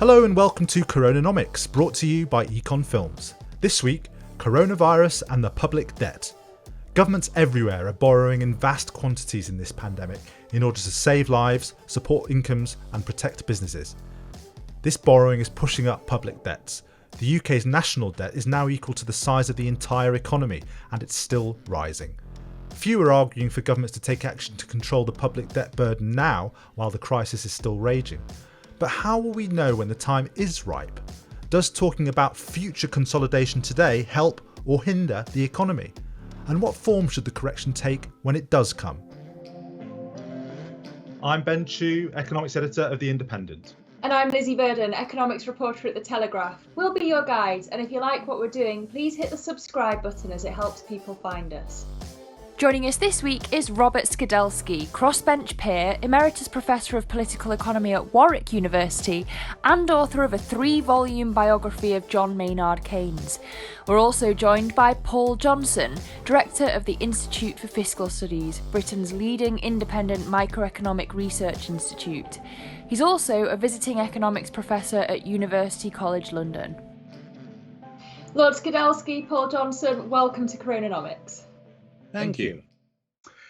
Hello and welcome to CoronaNomics, brought to you by Econ Films. This week, coronavirus and the public debt. Governments everywhere are borrowing in vast quantities in this pandemic in order to save lives, support incomes and protect businesses. This borrowing is pushing up public debts. The UK's national debt is now equal to the size of the entire economy, and it's still rising. Few are arguing for governments to take action to control the public debt burden now while the crisis is still raging. But how will we know when the time is ripe? Does talking about future consolidation today help or hinder the economy? And what form should the correction take when it does come? I'm Ben Chu, economics editor of The Independent. And I'm Lizzie Verdon, economics reporter at The Telegraph. We'll be your guides, and if you like what we're doing, please hit the subscribe button as it helps people find us. Joining us this week is Robert Skidelsky, crossbench peer, emeritus professor of political economy at Warwick University, and author of a 3-volume biography of John Maynard Keynes. We're also joined by Paul Johnson, director of the Institute for Fiscal Studies, Britain's leading independent microeconomic research institute. He's also a visiting economics professor at University College London. Lord Skidelsky, Paul Johnson, welcome to CoronaNomics. Thank you.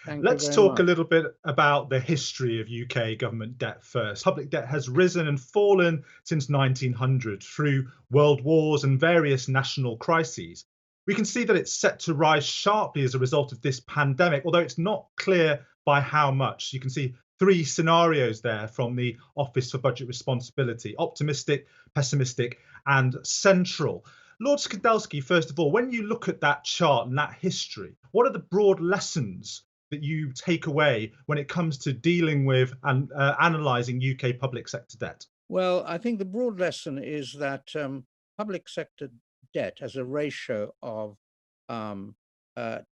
Let's talk a little bit about the history of UK government debt first. Public debt has risen and fallen since 1900 through world wars and various national crises. We can see that it's set to rise sharply as a result of this pandemic, although it's not clear by how much. You can see 3 scenarios there from the Office for Budget Responsibility: optimistic, pessimistic and central. Lord Skidelsky, first of all, when you look at that chart and that history, what are the broad lessons that you take away when it comes to dealing with and analysing UK public sector debt? Well, I think the broad lesson is that public sector debt as a ratio of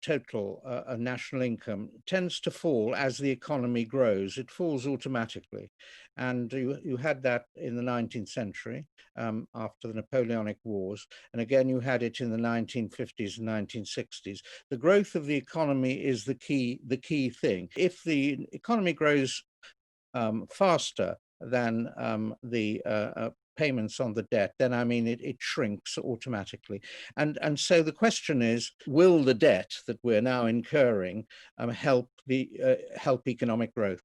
total national income tends to fall as the economy grows. It falls automatically. And you had that in the 19th century after the Napoleonic Wars. And again, you had it in the 1950s and 1960s. The growth of the economy is the key thing. If the economy grows faster than the payments on the debt, then it shrinks automatically. And so the question is, will the debt that we're now incurring help economic growth?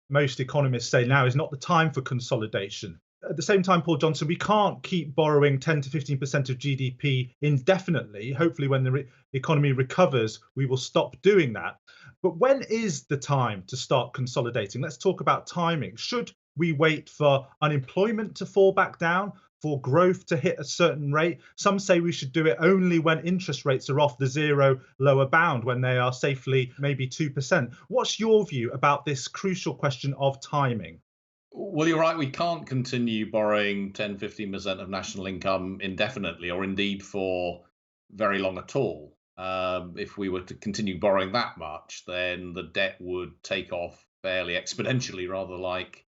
Most economists say now is not the time for consolidation. At the same time, Paul Johnson, we can't keep borrowing 10 to 15% of GDP indefinitely. Hopefully, when the economy recovers, we will stop doing that. But when is the time to start consolidating? Let's talk about timing. Should we wait for unemployment to fall back down, for growth to hit a certain rate? Some say we should do it only when interest rates are off the zero lower bound, when they are safely maybe 2%. What's your view about this crucial question of timing? Well, you're right. We can't continue borrowing 10, 15% of national income indefinitely, or indeed for very long at all. If we were to continue borrowing that much, then the debt would take off fairly exponentially, rather like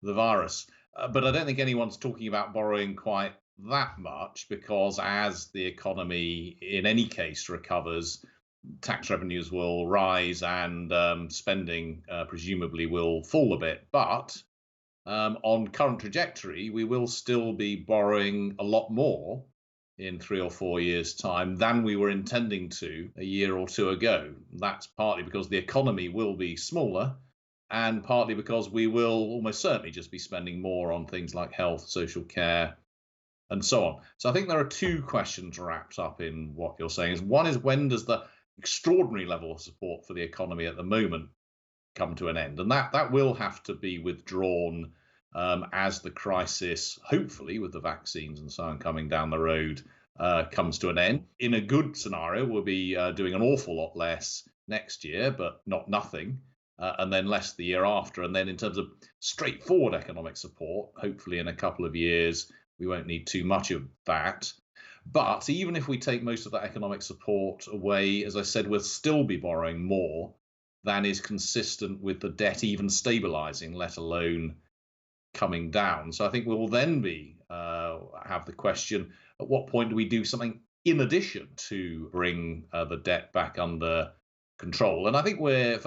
the virus. But I don't think anyone's talking about borrowing quite that much, because as the economy in any case recovers, tax revenues will rise and spending presumably will fall a bit. But on current trajectory, we will still be borrowing a lot more in 3 or 4 years' time than we were intending to a year or two ago. That's partly because the economy will be smaller, and partly because we will almost certainly just be spending more on things like health, social care, and so on. So I think there are 2 questions wrapped up in what you're saying. One is, when does the extraordinary level of support for the economy at the moment come to an end? And that will have to be withdrawn as the crisis, hopefully with the vaccines and so on coming down the road, comes to an end. In a good scenario, we'll be doing an awful lot less next year, but not nothing. And then less the year after. And then in terms of straightforward economic support, hopefully in a couple of years, we won't need too much of that. But even if we take most of that economic support away, as I said, we'll still be borrowing more than is consistent with the debt even stabilizing, let alone coming down. So I think we'll then have the question, at what point do we do something in addition to bring the debt back under control? And I think we're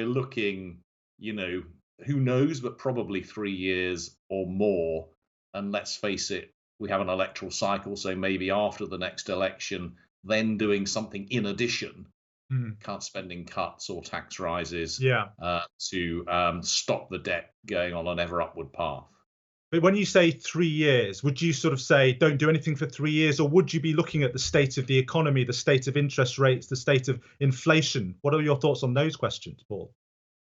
looking, who knows, but probably 3 years or more And let's face it, we have an electoral cycle, so maybe after the next election, then doing something in addition, cut spending cuts or tax rises to stop the debt going on an ever upward path. But when you say 3 years, would you sort of say don't do anything for 3 years, or would you be looking at the state of the economy, the state of interest rates, the state of inflation? What are your thoughts on those questions, Paul?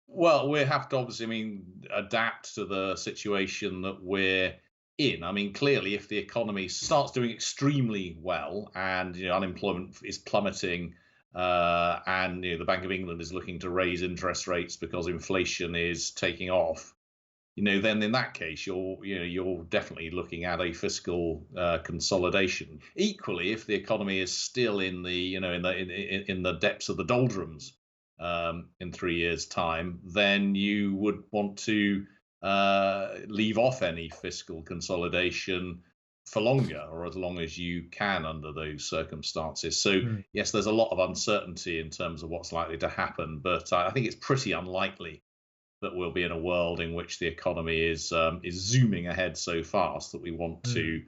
Well, we have to obviously, adapt to the situation that we're in. I mean, clearly, if the economy starts doing extremely well and unemployment is plummeting, and the Bank of England is looking to raise interest rates because inflation is taking off, then in that case, you're definitely looking at a fiscal consolidation. Equally, if the economy is still in the in the depths of the doldrums in 3 years' time, then you would want to leave off any fiscal consolidation for longer, or as long as you can under those circumstances. So yes, there's a lot of uncertainty in terms of what's likely to happen, but I think it's pretty unlikely that we'll be in a world in which the economy is zooming ahead so fast that we want to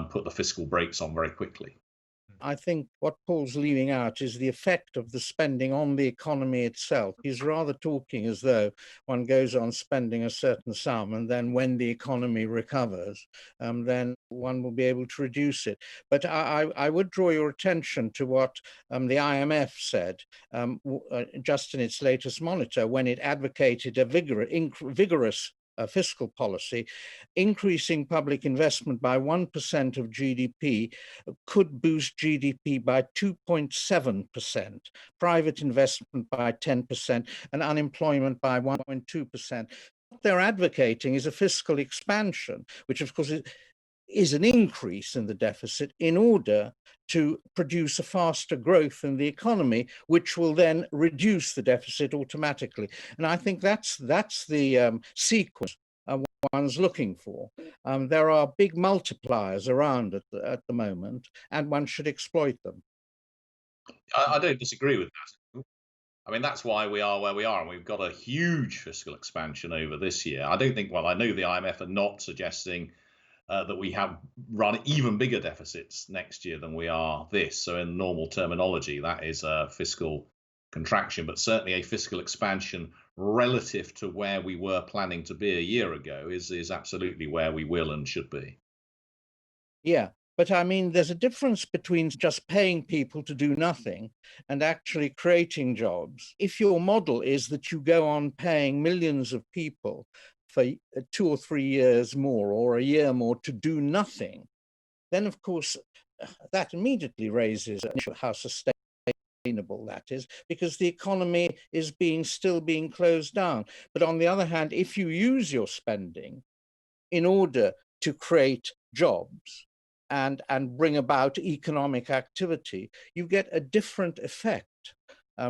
put the fiscal brakes on very quickly. I think what Paul's leaving out is the effect of the spending on the economy itself. He's rather talking as though one goes on spending a certain sum, and then when the economy recovers, then one will be able to reduce it. But I would draw your attention to what the IMF said just in its latest monitor, when it advocated a vigorous fiscal policy. Increasing public investment by 1% of GDP could boost GDP by 2.7%, private investment by 10%, and unemployment by 1.2%. What they're advocating is a fiscal expansion, which of course is an increase in the deficit in order to produce a faster growth in the economy, which will then reduce the deficit automatically. And I think that's the sequence one's looking for. There are big multipliers around at the moment, and one should exploit them. I don't disagree with that. I mean, that's why we are where we are, and we've got a huge fiscal expansion over this year. I don't think, well, I know the IMF are not suggesting that we have run even bigger deficits next year than we are this. So in normal terminology, that is a fiscal contraction, but certainly a fiscal expansion relative to where we were planning to be a year ago is absolutely where we will and should be. Yeah, but I mean, there's a difference between just paying people to do nothing and actually creating jobs. If your model is that you go on paying millions of people for 2 or 3 years more or a year more to do nothing, then of course that immediately raises an issue of how sustainable that is, because the economy is still being closed down. But on the other hand, if you use your spending in order to create jobs and bring about economic activity, you get a different effect.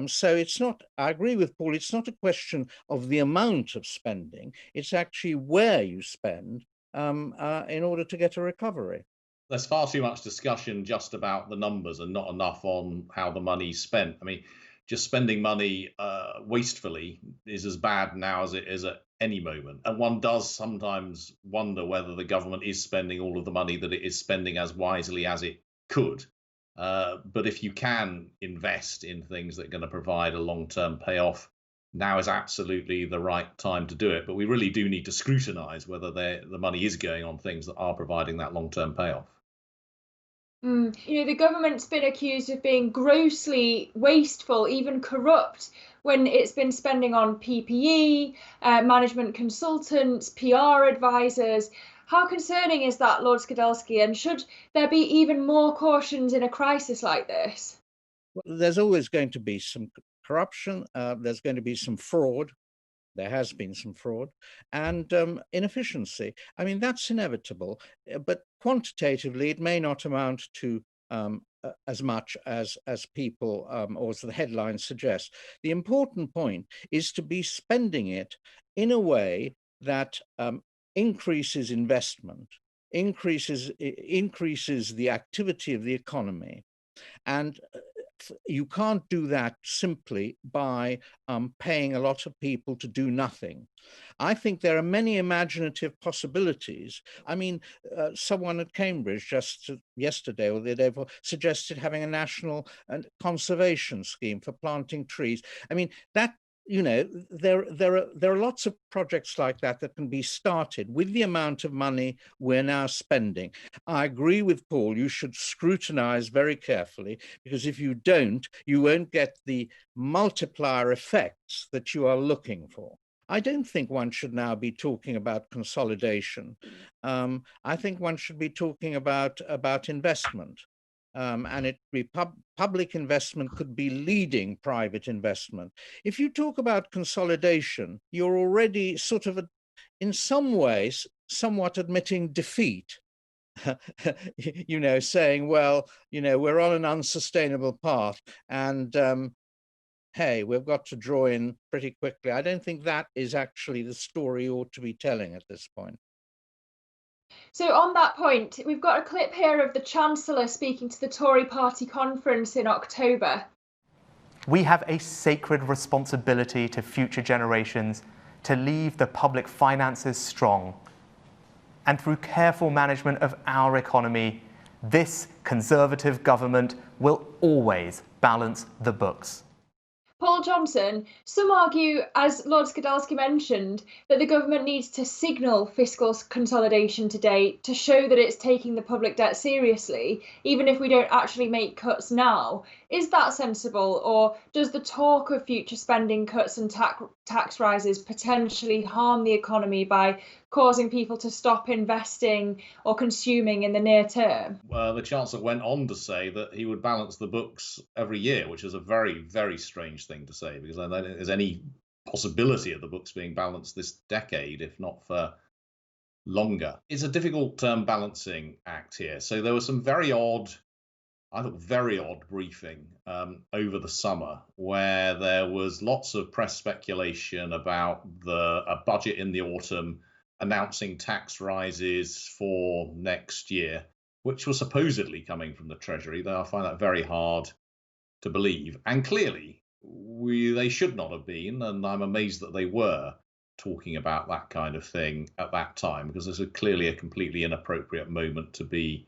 So it's not, I agree with Paul, it's not a question of the amount of spending, it's actually where you spend in order to get a recovery. There's far too much discussion just about the numbers and not enough on how the money's spent. I mean, just spending money wastefully is as bad now as it is at any moment. And one does sometimes wonder whether the government is spending all of the money that it is spending as wisely as it could. But if you can invest in things that are going to provide a long-term payoff, now is absolutely the right time to do it. But we really do need to scrutinize whether the money is going on things that are providing that long-term payoff. The government's been accused of being grossly wasteful, even corrupt, when it's been spending on PPE, management consultants, PR advisors. How concerning is that, Lord Skidelsky, and should there be even more cautions in a crisis like this? Well, there's always going to be some corruption, there's going to be some fraud. There has been some fraud and inefficiency. I mean, that's inevitable, but quantitatively, it may not amount to as much as people or as the headlines suggest. The important point is to be spending it in a way that increases investment, increases the activity of the economy, and you can't do that simply by paying a lot of people to do nothing. I think there are many imaginative possibilities. I mean, someone at Cambridge just yesterday or the day before suggested having a national conservation scheme for planting trees. I mean, that, you know, there are lots of projects like that that can be started with the amount of money we're now spending. I agree with Paul, you should scrutinize very carefully, because if you don't, you won't get the multiplier effects that you are looking for. I don't think one should now be talking about consolidation. I think one should be talking about investment. And public investment could be leading private investment. If you talk about consolidation, you're already sort of, in some ways, somewhat admitting defeat. You know, saying, well, you know, we're on an unsustainable path, and hey, we've got to draw in pretty quickly. I don't think that is actually the story you ought to be telling at this point. So on that point, we've got a clip here of the Chancellor speaking to the Tory party conference in October. We have a sacred responsibility to future generations to leave the public finances strong. And through careful management of our economy, this Conservative government will always balance the books. Paul Johnson, some argue, as Lord Skidelsky mentioned, that the government needs to signal fiscal consolidation today to show that it's taking the public debt seriously, even if we don't actually make cuts now. Is that sensible, or does the talk of future spending cuts and tax rises potentially harm the economy by causing people to stop investing or consuming in the near term? The Chancellor went on to say that he would balance the books every year, which is a very, very strange thing to say, because I don't think there's any possibility of the books being balanced this decade, if not for longer. It's a difficult balancing act here. So there was some very odd briefing over the summer where there was lots of press speculation about a budget in the autumn announcing tax rises for next year, which was supposedly coming from the Treasury, though I find that very hard to believe. And clearly, they should not have been, and I'm amazed that they were talking about that kind of thing at that time, because this is clearly a completely inappropriate moment to be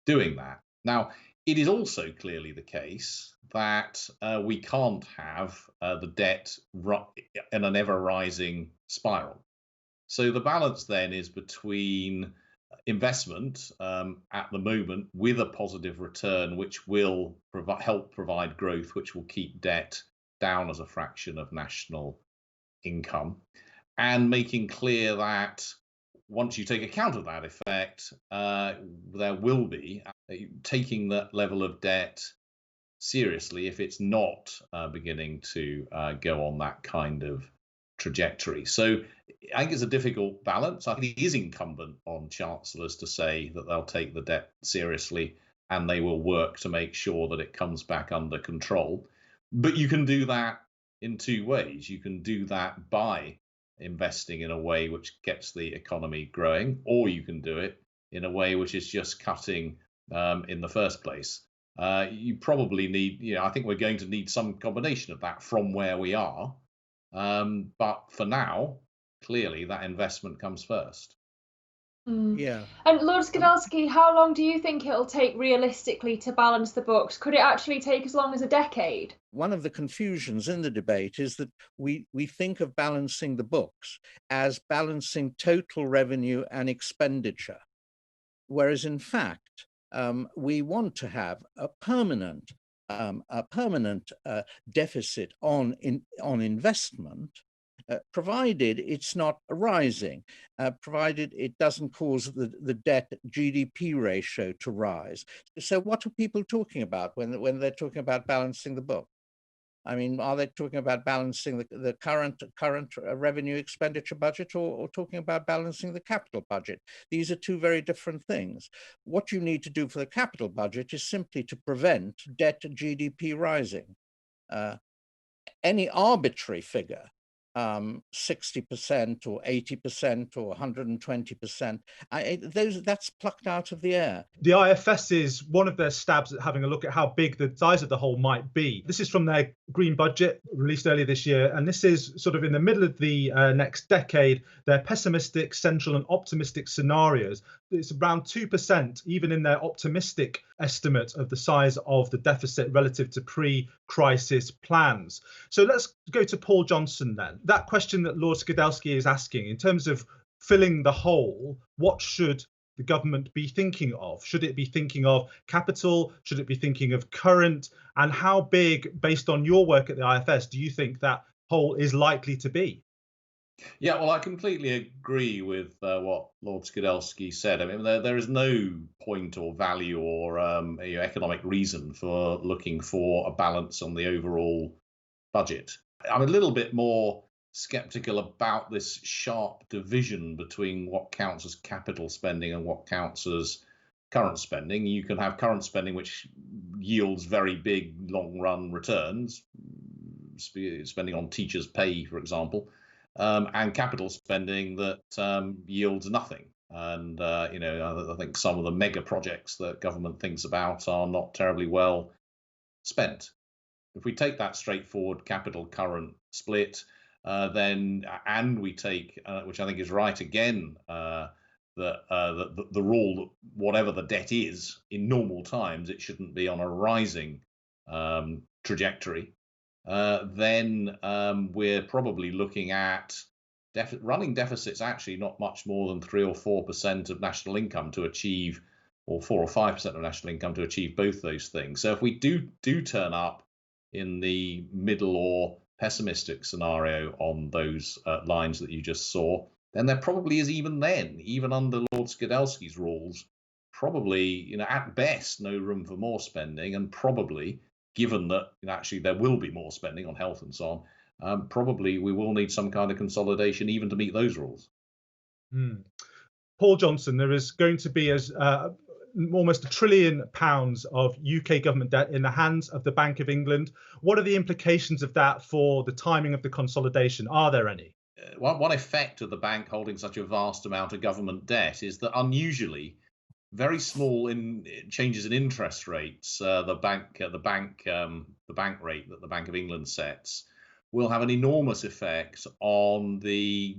doing that. Now, it is also clearly the case that we can't have the debt in an ever-rising spiral. So the balance then is between investment at the moment with a positive return, which will help provide growth, which will keep debt down as a fraction of national income, and making clear that once you take account of that effect, there will be taking that level of debt seriously if it's not beginning to go on that kind of trajectory. So I think it's a difficult balance. I think it is incumbent on chancellors to say that they'll take the debt seriously and they will work to make sure that it comes back under control. But you can do that in two ways. You can do that by investing in a way which gets the economy growing, or you can do it in a way which is just cutting in the first place. You probably need, I think we're going to need some combination of that from where we are. But for now, clearly that investment comes first. Yeah. And Lord Skidelsky, how long do you think it'll take realistically to balance the books? Could it actually take as long as a decade? One of the confusions in the debate is that we think of balancing the books as balancing total revenue and expenditure, whereas in fact, we want to have a permanent deficit on investment, provided it's not rising, provided it doesn't cause the debt GDP ratio to rise. So what are people talking about when they're talking about balancing the book? I mean, are they talking about balancing the current revenue expenditure budget, or talking about balancing the capital budget? These are two very different things. What you need to do for the capital budget is simply to prevent debt to GDP rising. Any arbitrary figure 60% or 80% or 120%. That's plucked out of the air. The IFS is one of their stabs at having a look at how big the size of the hole might be. This is from their green budget released earlier this year, and this is sort of in the middle of the next decade. Their pessimistic, central and optimistic scenarios, it's around 2%, even in their optimistic estimate of the size of the deficit relative to pre-crisis plans. So let's go to Paul Johnson then. That question that Lord Skidelsky is asking, in terms of filling the hole, what should the government be thinking of? Should it be thinking of capital? Should it be thinking of current? And how big, based on your work at the IFS, do you think that hole is likely to be? Yeah, well, I completely agree with what Lord Skidelsky said. I mean, there is no point or value or economic reason for looking for a balance on the overall budget. I'm a little bit more skeptical about this sharp division between what counts as capital spending and what counts as current spending. You can have current spending which yields very big long-run returns, spending on teachers' pay, for example, and capital spending that yields nothing. And I think some of the mega projects that government thinks about are not terribly well spent. If we take that straightforward capital current split, then we take, which I think is right again, the rule that whatever the debt is in normal times, it shouldn't be on a rising trajectory. Then we're probably looking at running deficits actually not much more than 3 or 4% of national income to achieve, or 4 or 5% of national income to achieve both those things. So if we do turn up in the middle or pessimistic scenario on those lines that you just saw, then there probably is, even under Lord Skidelsky's rules, probably, at best, no room for more spending, and probably, given that actually there will be more spending on health and so on, probably we will need some kind of consolidation even to meet those rules. Paul Johnson, there is going to be almost £1 trillion of UK government debt in the hands of the Bank of England. What are the implications of that for the timing of the consolidation? Are there any? One effect of the bank holding such a vast amount of government debt is that unusually very small changes in interest rates, the bank rate that the Bank of England sets, will have an enormous effect on the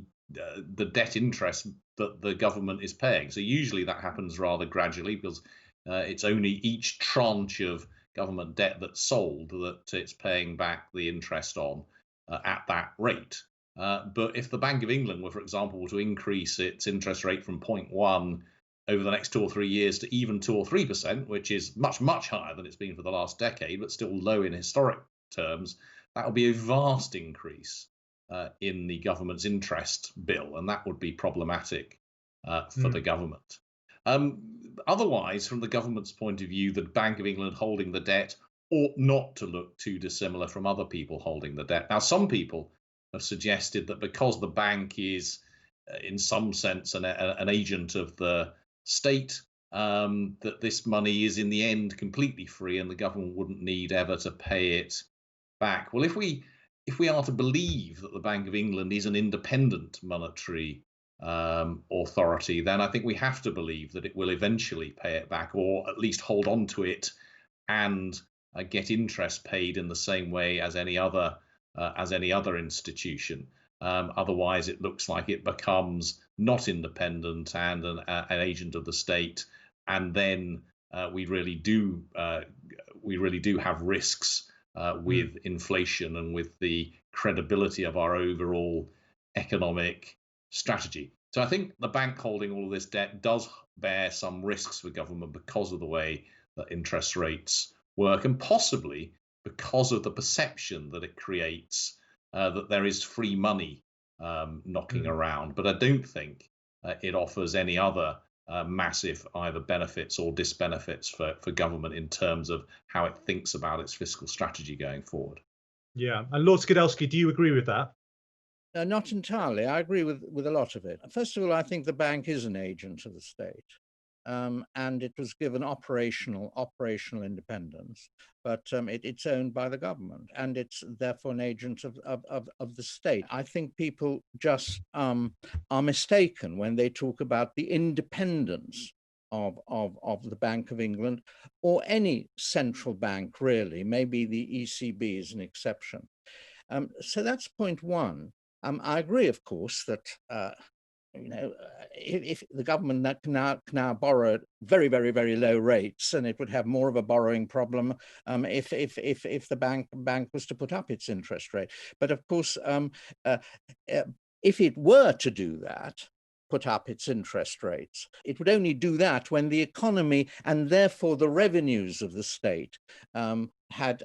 debt interest that the government is paying. So usually that happens rather gradually, because it's only each tranche of government debt that's sold that it's paying back the interest on at that rate. But if the Bank of England were, for example, to increase its interest rate from 0.1 over the next 2 or 3 years to even 2 or 3%, which is much, much higher than it's been for the last decade, but still low in historic terms, that would be a vast increase in the government's interest bill, and that would be problematic for the government. Otherwise, from the government's point of view, the Bank of England holding the debt ought not to look too dissimilar from other people holding the debt. Now, some people have suggested that because the bank is, in some sense, an agent of the state, that this money is in the end completely free and the government wouldn't need ever to pay it back. Well, if we are to believe that the Bank of England is an independent monetary authority, then I think we have to believe that it will eventually pay it back, or at least hold on to it and get interest paid in the same way as any other institution. Otherwise, it looks like it becomes not independent and an agent of the state, and then we really do have risks with inflation and with the credibility of our overall economic strategy. So I think the bank holding all of this debt does bear some risks for government because of the way that interest rates work, and possibly because of the perception that it creates that there is free money knocking around. But I don't think it offers any other massive either benefits or disbenefits for government in terms of how it thinks about its fiscal strategy going forward. Yeah. And Lord Skidelsky, do you agree with that? Not entirely. I agree with a lot of it. First of all, I think the bank is an agent of the state. and it was given operational independence, but it's owned by the government, and it's therefore an agent of the state. I think people just are mistaken when they talk about the independence of the Bank of England, or any central bank really. Maybe the ECB is an exception. So that's point one. I agree, of course, that if the government can now borrow at very, very, very low rates, and it would have more of a borrowing problem if the bank was to put up its interest rate. But of course, if it were to do that, put up its interest rates, it would only do that when the economy, and therefore the revenues of the state, had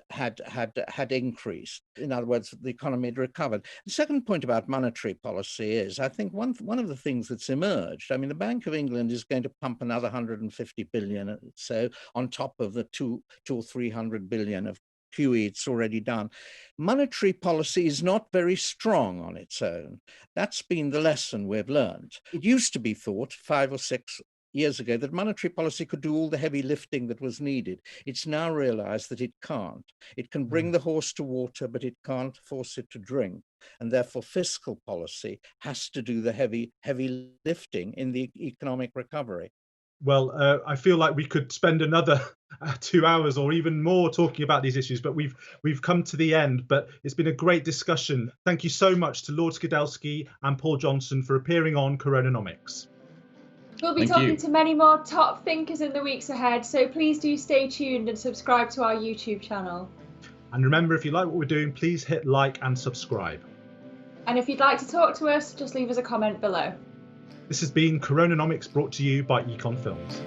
increased. In other words, the economy had recovered. The second point about monetary policy is, I think one of the things that's emerged, I mean, the Bank of England is going to pump another 150 billion or so on top of the 200 or 300 billion of QE it's already done. Monetary policy is not very strong on its own. That's been the lesson we've learned. It used to be thought 5 or 6 years ago that monetary policy could do all the heavy lifting that was needed. It's now realized that it can't. It can bring the horse to water, but it can't force it to drink. And therefore, fiscal policy has to do the heavy lifting in the economic recovery. Well, I feel like we could spend another 2 hours or even more talking about these issues, but we've come to the end. But it's been a great discussion. Thank you so much to Lord Skidelsky and Paul Johnson for appearing on CoronaNomics. We'll be talking to many more top thinkers in the weeks ahead, so please do stay tuned and subscribe to our YouTube channel. And remember, if you like what we're doing, please hit like and subscribe. And if you'd like to talk to us, just leave us a comment below. This has been CoronaNomics, brought to you by Econ Films.